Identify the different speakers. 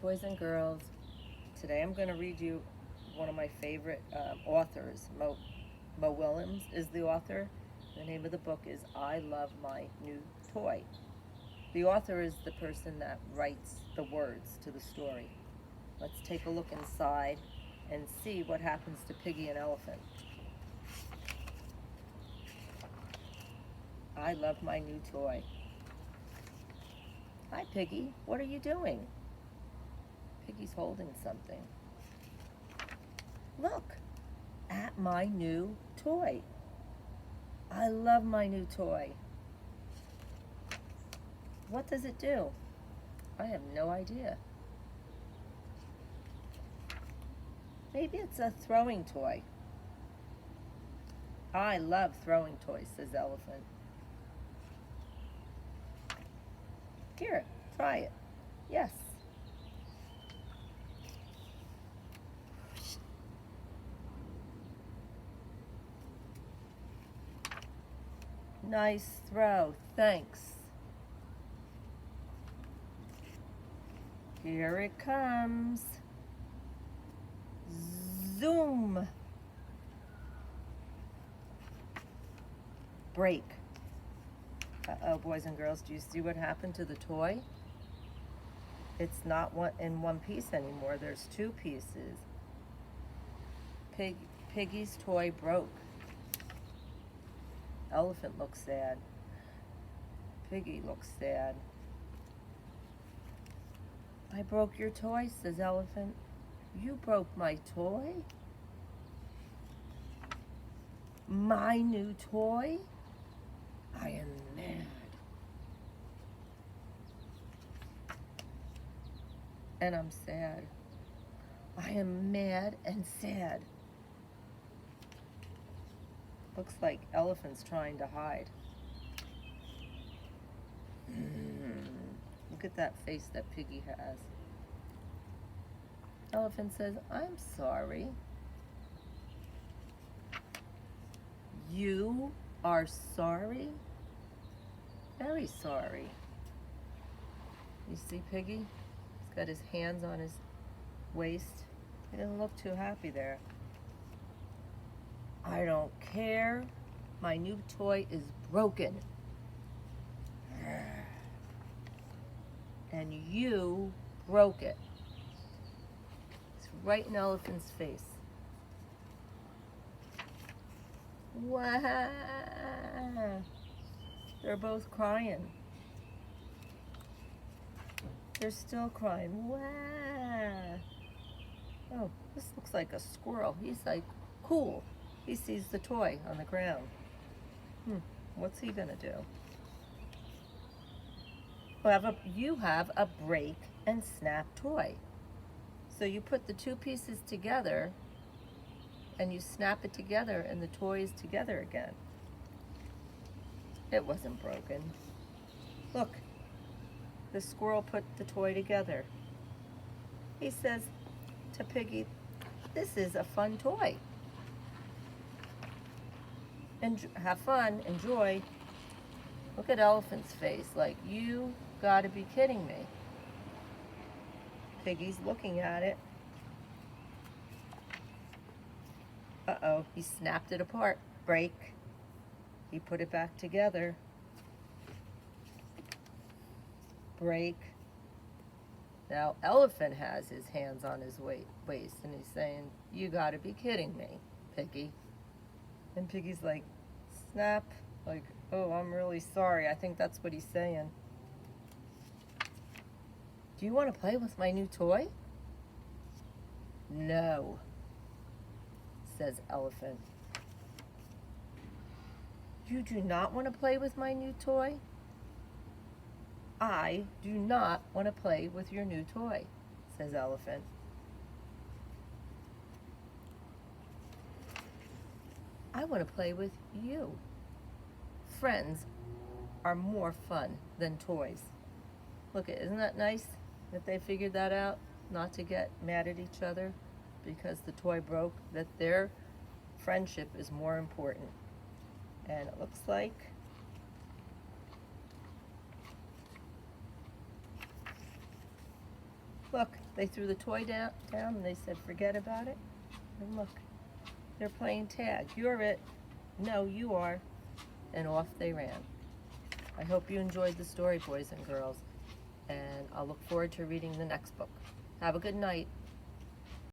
Speaker 1: Boys and girls. Today I'm going to read you one of my favorite authors. Mo Willems is the author. The name of the book is I Love My New Toy. The author is the person that writes the words to the story. Let's take a look inside and see what happens to Piggy and Elephant. I love my new toy. Hi, Piggy. What are you doing? Piggy's holding something. Look at my new toy. I love my new toy. What does it do? I have no idea. Maybe it's a throwing toy. I love throwing toys, says Elephant. Here, try it. Yes. Nice throw, thanks. Here it comes. Zoom. Break. Uh-oh, boys and girls, do you see what happened to the toy? It's not in one piece anymore. There's two pieces. Piggy's toy broke. Elephant looks sad. Piggy looks sad. I broke your toy, says Elephant. You broke my toy? My new toy? I am mad. And I'm sad. I am mad and sad. Looks like Elephant's trying to hide. Look at that face that Piggy has. Elephant says, I'm sorry. You are sorry? Very sorry. You see Piggy? He's got his hands on his waist. He doesn't look too happy there. I don't care. My new toy is broken. And you broke it. It's right in Elephant's face. Wow. They're both crying. They're still crying. Wow. Oh, this looks like a squirrel. He's like, cool. He sees the toy on the ground. What's he gonna do? You have a break and snap toy. So you put the two pieces together and you snap it together and the toy is together again. It wasn't broken. Look, the squirrel put the toy together. He says to Piggy, this is a fun toy. And have fun, enjoy. Look at Elephant's face, like, you gotta be kidding me. Piggy's looking at it. Uh-oh, he snapped it apart. Break. He put it back together. Break. Now Elephant has his hands on his waist and he's saying, you gotta be kidding me, Piggy. And Piggy's like, snap, like, oh, I'm really sorry. I think that's what he's saying. Do you want to play with my new toy? No, says Elephant. You do not want to play with my new toy? I do not want to play with your new toy, says Elephant. I want to play with you. Friends are more fun than toys. Look, isn't that nice that they figured that out? Not to get mad at each other because the toy broke, that their friendship is more important. And it looks like Look, they threw the toy down and they said, forget about it. And look, they're playing tag. You're it. No, you are. And off they ran. I hope you enjoyed the story, boys and girls. And I'll look forward to reading the next book. Have a good night.